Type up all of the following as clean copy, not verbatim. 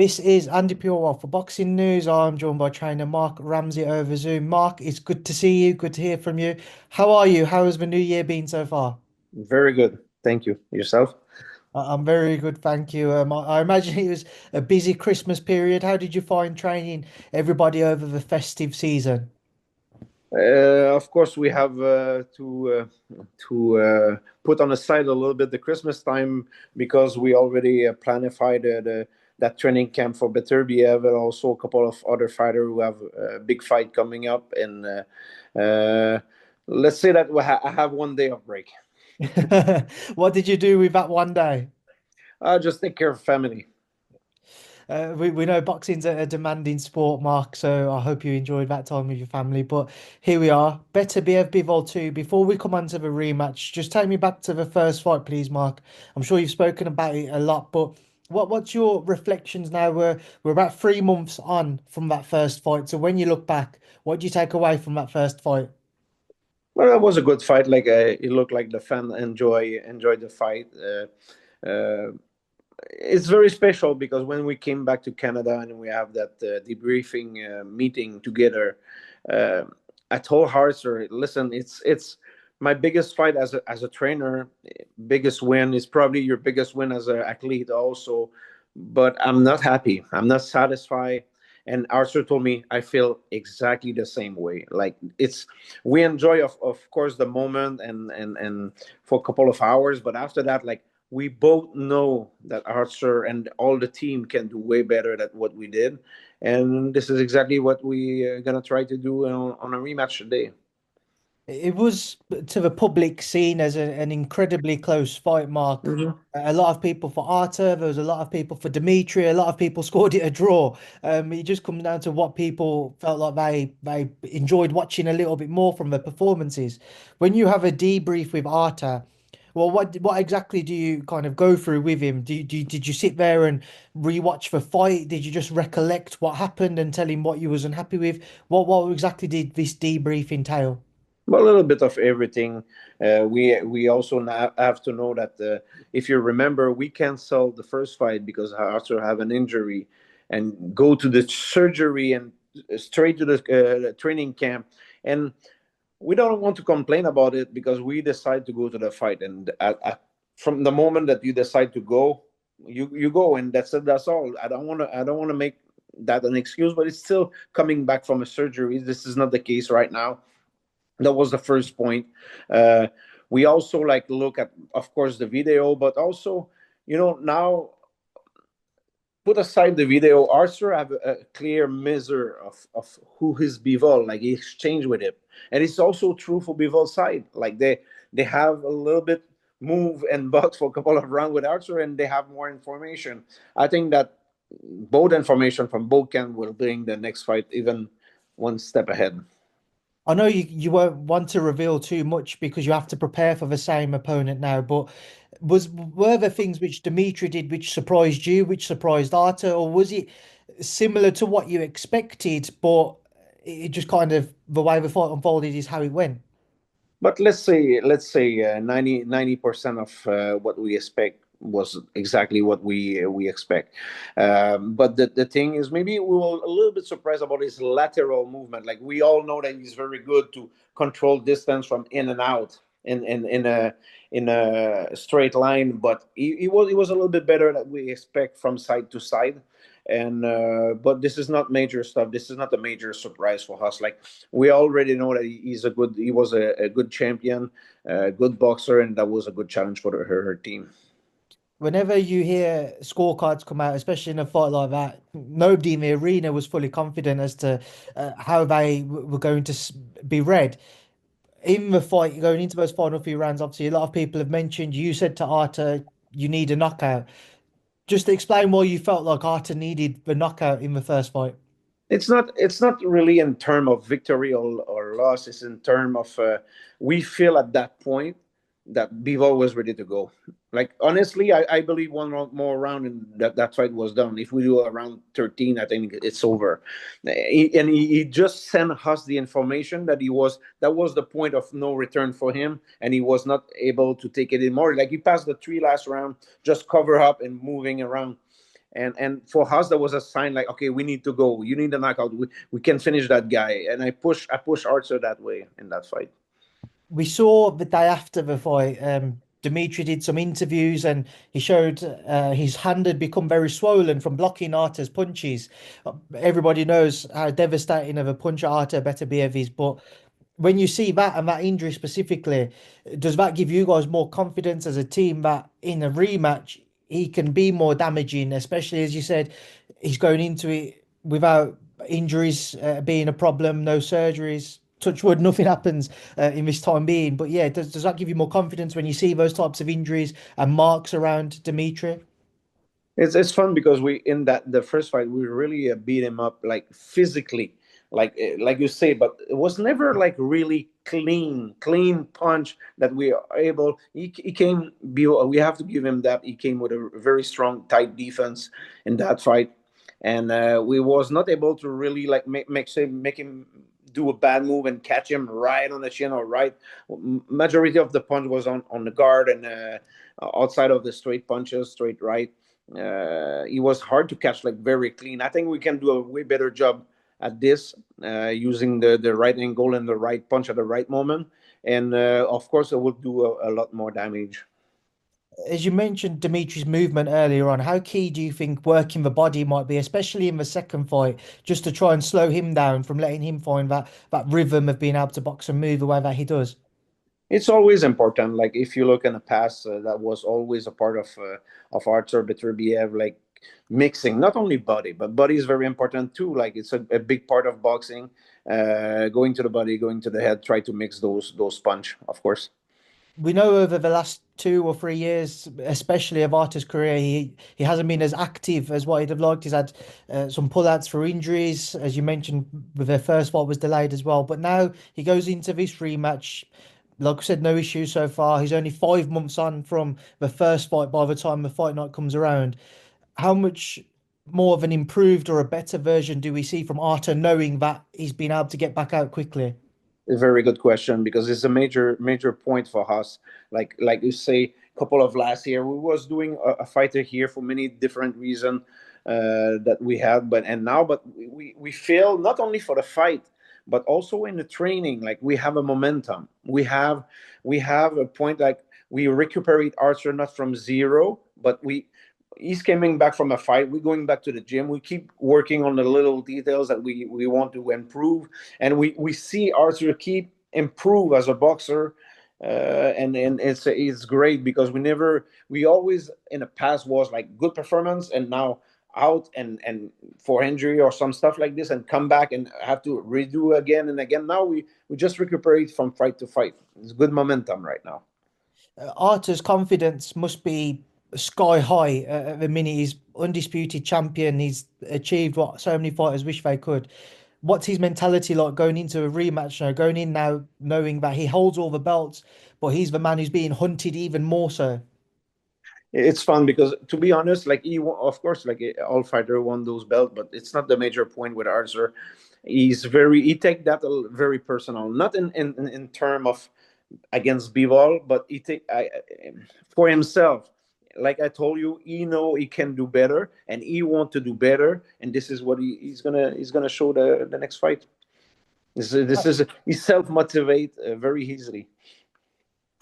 This is Andy Purewal for Boxing News. I'm joined by trainer Marc Ramsay over Zoom. Mark, it's good to see you. Good to hear from you. How are you? How has the new year been so far? Very good. Thank you. Yourself? I'm very good, thank you. I imagine it was a busy Christmas period. How did you find training everybody over the festive season? Of course, we have to put on aside a little bit the Christmas time because we already planified that training camp for Beterbiev and also a couple of other fighters who have a big fight coming up. And let's say that I have 1 day of break. What did you do with that one day? I'll just take care of family. We know boxing's a demanding sport, Mark, so I hope you enjoyed that time with your family. But here we are, Beterbiev-Bivol 2. Before we come on to the rematch, just take me back to the first fight, please, Mark. I'm sure you've spoken about it a lot, but what's your reflections now? We're about 3 months on from that first fight. So when you look back, what do you take away from that first fight? Well, it was a good fight. Like it looked like the fan enjoyed the fight. Uh, it's very special because when we came back to Canada and we have that debriefing meeting together, uh, I told Harzer, listen, it's my biggest fight as a trainer. Biggest win is probably your biggest win as an athlete also, but I'm not happy. I'm not satisfied. And Arthur told me I feel exactly the same way. Like it's we enjoy of course the moment and for a couple of hours, but after that, like we both know that Archer and all the team can do way better than what we did, and this is exactly what we are gonna try to do on a rematch today. It was to the public seen as an incredibly close fight, Mark. Hmm. A lot of people for Artur, there was a lot of people for Dmitry, a lot of people scored it a draw. It just comes down to what people felt like they enjoyed watching a little bit more from the performances. When you have a debrief with Artur, well, what exactly do you kind of go through with him? Did you sit there and rewatch the fight? Did you just recollect what happened and tell him what you was unhappy with? What exactly did this debrief entail? Well, a little bit of everything. We also have to know that if you remember, we canceled the first fight because Arthur have an injury, and go to the surgery and straight to the training camp. And we don't want to complain about it because we decide to go to the fight, and from the moment that you decide to go, you go, and that's it. That's all. I don't want to make that an excuse, but it's still coming back from a surgery. This is not the case right now. That was the first point. uh, we also like look at, of course, the video, but also, now put aside the video, Arthur have a clear measure of who his Bivol, like he exchanged with him. And it's also true for Bivol's side. Like they have a little bit move and box for a couple of rounds with Arthur, and they have more information. I think that both information from both camp will bring the next fight even one step ahead. I know you won't want to reveal too much because you have to prepare for the same opponent now, but were there things which Dimitri did which surprised you, which surprised Arta, or was it similar to what you expected, but it just kind of the way the fight unfolded is how it went? But let's say 90% of what we expect was exactly what we expect. But the thing is, maybe we were a little bit surprised about his lateral movement. Like we all know that he's very good to control distance from in and out in a straight line, but he was a little bit better than we expect from side to side. And but this is not major stuff. This is not a major surprise for us. Like we already know that he was a good champion, a good boxer, and that was a good challenge for her team. Whenever you hear scorecards come out, especially in a fight like that, nobody in the arena was fully confident as to how they were going to be read. In the fight, going into those final few rounds, obviously a lot of people have mentioned you said to Arta you need a knockout. Just to explain why you felt like Arta needed the knockout in the first fight. It's not really in term of victory or loss. It's in term of we feel at that point that Bivol was ready to go. Like honestly, I believe more round and that fight was done. If we do around 13, I think it's over. And he just sent us the information that that was the point of no return for him, and he was not able to take it anymore. Like he passed the three last round, just cover up and moving around. And for us, that was a sign like, okay, we need to go. You need a knockout. We can finish that guy. And I push Archer that way in that fight. We saw the day after the fight, Dmitry did some interviews and he showed his hand had become very swollen from blocking Artur's punches. Everybody knows how devastating of a punch Artur Beterbiev is, but when you see that and that injury specifically, does that give you guys more confidence as a team that in a rematch he can be more damaging, especially as you said, he's going into it without injuries being a problem, no surgeries. Touch wood, nothing happens in this time being. But yeah, does that give you more confidence when you see those types of injuries and marks around Dimitri? It's fun because we in that the first fight we really beat him up like physically, like you say, but it was never like really clean punch that we are able. He came. We have to give him that. He came with a very strong, tight defense in that fight, and we was not able to really like make him do a bad move and catch him right on the chin or right. Majority of the punch was on the guard and outside of the straight punches, straight right. It was hard to catch like very clean. I think we can do a way better job at this using the right angle and the right punch at the right moment. And of course, it will do a lot more damage. As you mentioned Dimitri's movement earlier on, how key do you think working the body might be, especially in the second fight, just to try and slow him down from letting him find that rhythm of being able to box and move the way that he does? It's always important. Like if you look in the past, that was always a part of Artur Beterbiev, like mixing not only body, but body is very important too. Like it's a big part of boxing. Going to the body, going to the head, try to mix those punch, of course. We know over the last 2 or 3 years, especially of Artur's career, he hasn't been as active as what he'd have liked. He's had some pullouts for injuries, as you mentioned, with their first fight was delayed as well. But now he goes into this rematch. Like I said, no issues so far. He's only 5 months on from the first fight by the time the fight night comes around. How much more of an improved or a better version do we see from Artur knowing that he's been able to get back out quickly? A very good question because it's a major point for us. Like you say, couple of last year we was doing a fighter here for many different reasons that we had, but we feel not only for the fight but also in the training. Like we have a momentum. We have a point like we recuperate Archer not from zero, but he's coming back from a fight. We're going back to the gym. We keep working on the little details that we want to improve, and we see Arthur keep improve as a boxer. And it's great because we always in the past was like good performance and now out and for injury or some stuff like this and come back and have to redo again and again. Now we just recuperate from fight to fight. It's good momentum right now. Arthur's confidence must be sky high at the minute. He's undisputed champion. He's achieved what so many fighters wish they could. What's his mentality like going into a rematch now, going in now knowing that he holds all the belts, but he's the man who's being hunted even more so? It's fun because, to be honest, like of course, like all fighter won those belts, but it's not the major point with Arthur. He take that very personal, not in term of against Bivol, but for himself. Like I told you, he know he can do better, and he want to do better, and this is what he's gonna show the next fight. This is he self motivate very easily.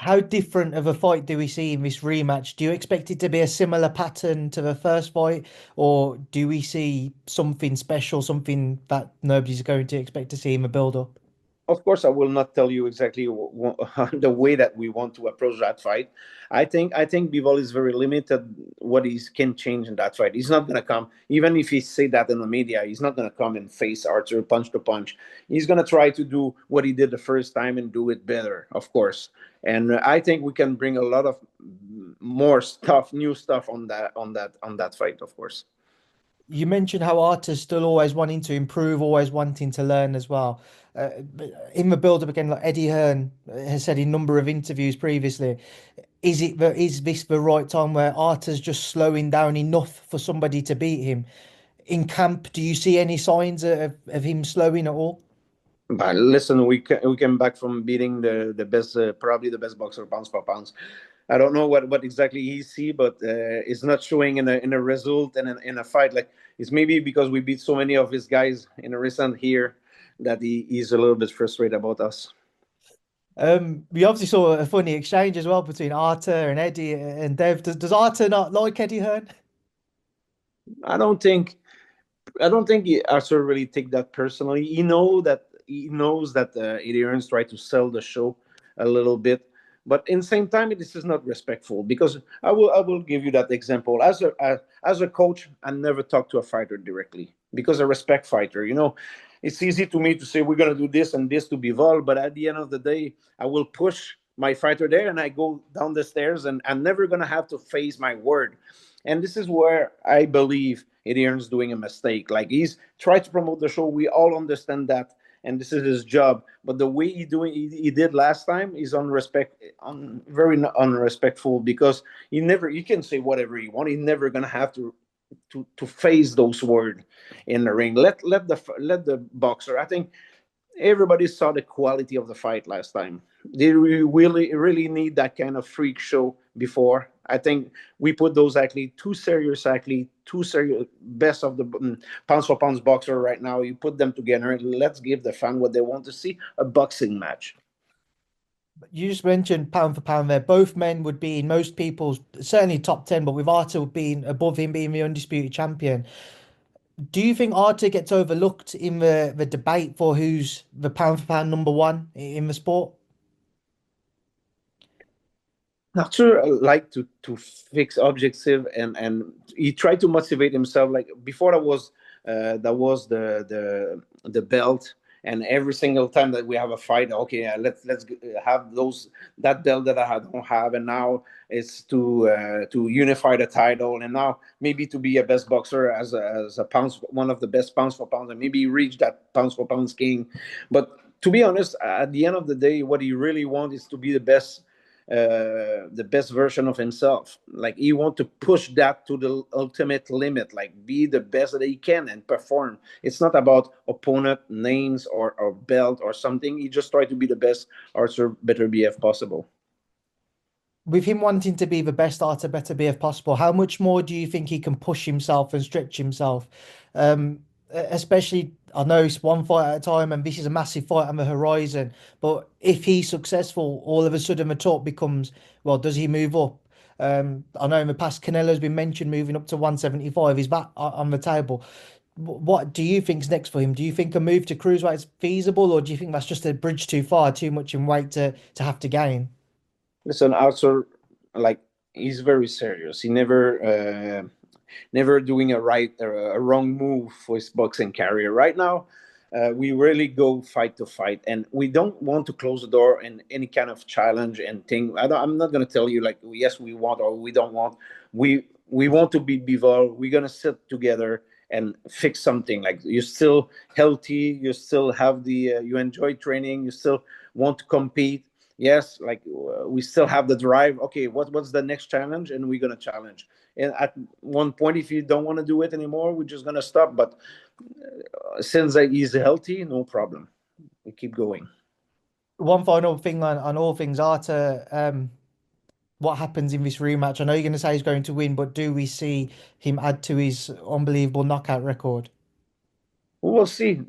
How different of a fight do we see in this rematch? Do you expect it to be a similar pattern to the first fight, or do we see something special, something that nobody's going to expect to see in the build-up? Of course, I will not tell you exactly the way that we want to approach that fight. I think Bivol is very limited what he can change in that fight. He's not gonna come, even if he say that in the media. He's not gonna come and face Archer punch to punch. He's gonna try to do what he did the first time and do it better, of course. And I think we can bring a lot of more stuff, new stuff on that fight, of course. You mentioned how artists still always wanting to improve, always wanting to learn as well. But in the build-up again, like Eddie Hearn has said in a number of interviews previously, is this the right time where Arta's just slowing down enough for somebody to beat him? In camp, do you see any signs of him slowing at all? But listen, we came back from beating the best, probably the best boxer pounds for pounds. I don't know what exactly he see, but it's not showing in a result and in a fight. Like it's maybe because we beat so many of his guys in a recent here that he's a little bit frustrated about us. We obviously saw a funny exchange as well between Artur and Eddie and Dev. Does Artur not like Eddie Hearn? I don't think I don't think Arthur really take that personally. He knows that Eddie Earns try to sell the show a little bit, but in the same time, this is not respectful because I will give you that example. As a coach, I never talk to a fighter directly because I respect fighter. It's easy to me to say we're gonna do this and this to Bivol, but at the end of the day, I will push my fighter there and I go down the stairs and I'm never gonna have to face my word. And this is where I believe Eddie's doing a mistake. Like he's tried to promote the show. We all understand that, and this is his job. But the way he did last time is very unrespectful because he can say whatever he want. He's never gonna have to face those words in the ring. Let the boxer. I think everybody saw the quality of the fight last time. They really need that kind of freak show before. I think we put those athletes, two serious best of the pounds for pounds boxer right now. You put them together and let's give the fan what they want to see, a boxing match. You just mentioned pound for pound there. Both men would be in most people's certainly top 10, but with Artur being above him, being the undisputed champion. Do you think Artur gets overlooked in the debate for who's the pound for pound number one in the sport? Not sure like to fix objective and he tried to motivate himself like before that was the belt, and every single time that we have a fight, okay, let's have those that belt that I don't have, and now it's to unify the title, and now maybe to be a best boxer as a pounds, one of the best pounds for pounds, and maybe reach that pounds for pounds king. But to be honest, at the end of the day, what he really wants is to be the best version of himself. Like he want to push that to the ultimate limit, like be the best that he can and perform. It's not about opponent names or belt or something. He just try to be the best Artur Beterbiev possible. With him wanting to be the best Artur Beterbiev possible, how much more do you think he can push himself and stretch himself? Especially, I know it's one fight at a time, and this is a massive fight on the horizon. But if he's successful, all of a sudden the talk becomes, well, does he move up? I know in the past Canelo's been mentioned moving up to 175. Is that on the table? What do you think's next for him? Do you think a move to cruiserweight is feasible, or do you think that's just a bridge too far, too much in weight to have to gain? Listen, Artur, like he's very serious. He never doing a wrong move for his boxing career. Right now, we really go fight to fight, and we don't want to close the door in any kind of challenge and thing. I'm not gonna tell you like yes we want or we don't want. We want to beat Bivol. We're gonna sit together and fix something. Like you're still healthy, you still have you enjoy training, you still want to compete. Yes, like we still have the drive. Okay, what's the next challenge, and we're gonna challenge. And at one point, if you don't want to do it anymore, we're just gonna stop. But since he's healthy, no problem. We keep going. One final thing on all things, Artur. What happens in this rematch? I know you're going to say he's going to win, but do we see him add to his unbelievable knockout record? We'll see.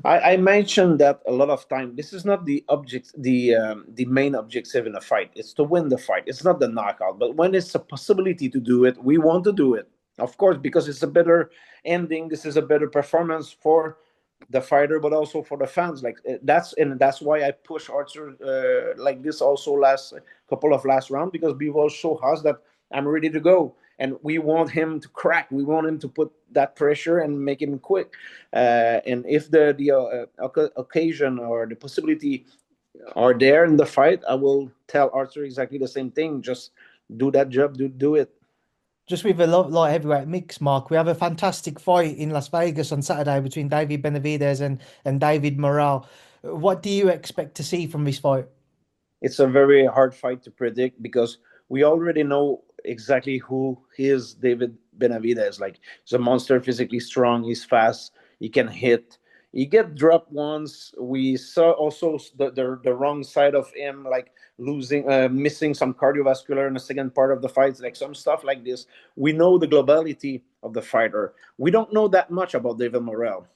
I mentioned that a lot of time. This is not the main objective in a fight. It's to win the fight. It's not the knockout. But when it's a possibility to do it, we want to do it, of course, because it's a better ending. This is a better performance for the fighter, but also for the fans. Like that's why I push Archer like this also last couple of last round because Bivol show us that I'm ready to go, and we want him to crack. We want him to put that pressure and make him quick. And if the occasion or the possibility are there in the fight, I will tell Archer exactly the same thing. Just do that job. Do it. Just with a light heavyweight mix, Mark, we have a fantastic fight in Las Vegas on Saturday between David Benavidez and David Morrell. What do you expect to see from this fight? It's a very hard fight to predict because we already know exactly who is David Benavidez. Like he's a monster, physically strong. He's fast. He can hit. He get dropped once. We saw also the wrong side of him, like losing, missing some cardiovascular in the second part of the fight, like some stuff like this. We know the globality of the fighter. We don't know that much about David Morrell.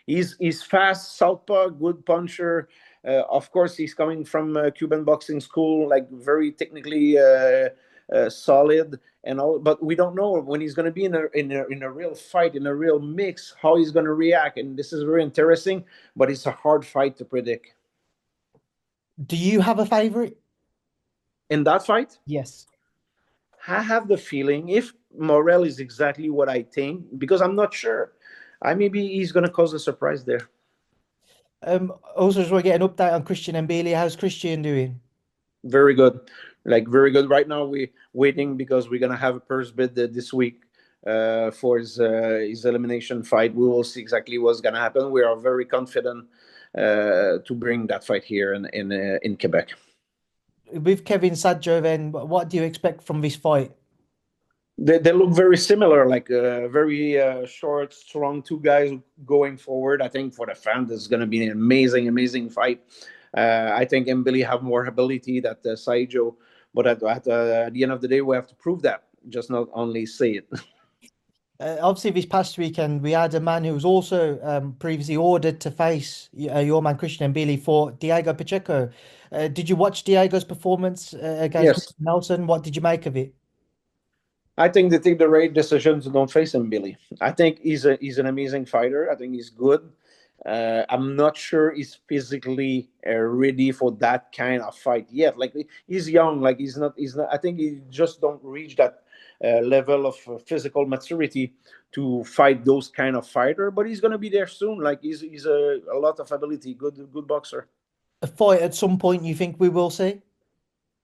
He's fast, southpaw, good puncher. Of course, he's coming from Cuban boxing school, like very technically solid and all. But we don't know when he's going to be in a real fight, in a real mix, how he's going to react. And this is very interesting. But it's a hard fight to predict. Do you have a favorite? In that fight, Yes. I have the feeling if Morrell is exactly what I think, because I'm not sure. I maybe he's going to cause a surprise there. Also, just want to get an update on Christian Mbilli. How's Christian doing? Very good, like very good. Right now, we waiting because we're gonna have a purse bid this week for his elimination fight. We will see exactly what's gonna happen. We are very confident to bring that fight here in Quebec. With Kevin Sadjo, then, what do you expect from this fight? They look very similar, like very short, strong two guys going forward. I think for the fans, it's going to be an amazing, amazing fight. I think Mbilli have more ability than Saijo, but at the end of the day, we have to prove that, just not only say it. Obviously, this past weekend, we had a man who was also previously ordered to face your man Christian Mbilli for Diego Pacheco. Did you watch Diego's performance against Yes, Nelson? What did you make of it? I think they take the right decision to don't face Mbilli. I think he's an amazing fighter. I think he's good. I'm not sure he's physically ready for that kind of fight yet. Like he's young, like he's not. I think he just don't reach that level of physical maturity to fight those kind of fighter. But he's gonna be there soon. Like he's a lot of ability, good boxer. A fight at some point you think we will see?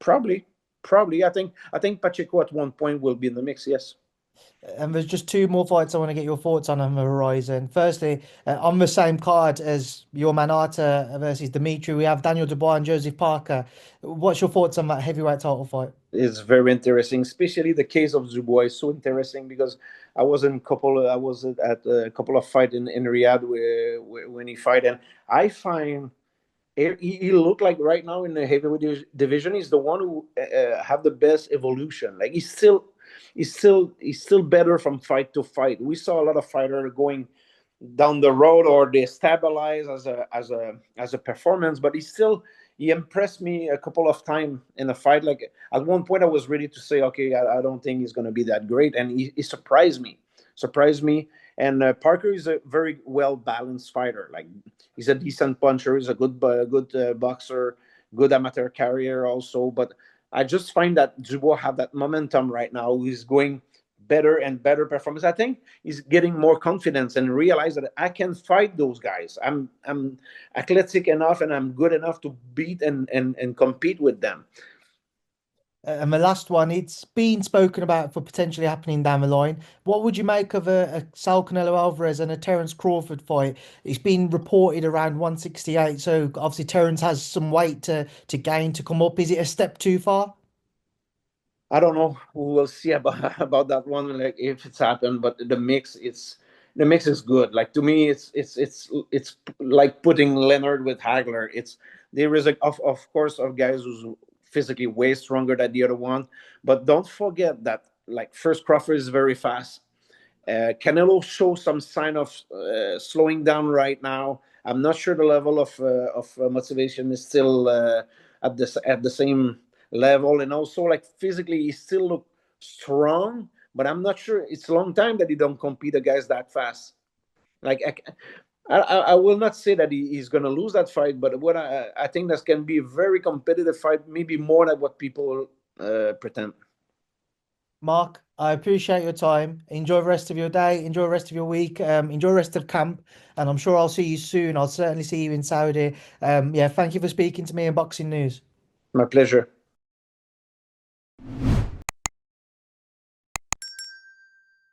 Probably, probably. I think Pacheco at one point will be in the mix. Yes. And there's just two more fights I want to get your thoughts on the horizon. Firstly, on the same card as your man Artur versus Dmitry, we have Daniel Dubois and Joseph Parker. What's your thoughts on that heavyweight title fight? Is very interesting, especially the case of Dubois is so interesting because I was at a couple of fights in Riyadh when he fight, and I find he looked like right now in the heavyweight division he's the one who have the best evolution. Like he's still better from fight to fight. We saw a lot of fighters going down the road or they stabilize as a performance, but he impressed me a couple of times in a fight. Like at one point I was ready to say, okay, I don't think he's going to be that great, and he surprised me. And Parker is a very well balanced fighter. Like he's a decent puncher, he's a good boxer, good amateur career also. But I just find that Dubois have that momentum right now. He's going better and better performance. I think he's getting more confidence and realize that I can fight those guys. I'm athletic enough and I'm good enough to beat and compete with them. And the last one, it's been spoken about for potentially happening down the line. What would you make of a Sal Canelo Alvarez and a Terence Crawford fight? It's been reported around 168, so obviously Terence has some weight to gain to come up. Is it a step too far? I don't know. We will see about about that one, like if it's happened. But the mix is good. Like to me, it's like putting Leonard with Hagler. It's there is of course of guys who's physically way stronger than the other one, but don't forget that like first Crawford is very fast. Canelo shows some sign of slowing down right now. I'm not sure the level of motivation is still at the same level, and also like physically he still look strong. But I'm not sure. It's a long time that he don't compete against that fast. Like I will not say that he's going to lose that fight, but what I think that can be a very competitive fight, maybe more than what people pretend. Mark, I appreciate your time. Enjoy the rest of your day. Enjoy the rest of your week. Enjoy the rest of camp. And I'm sure I'll see you soon. I'll certainly see you in Saudi. Yeah, thank you for speaking to me in Boxing News. My pleasure.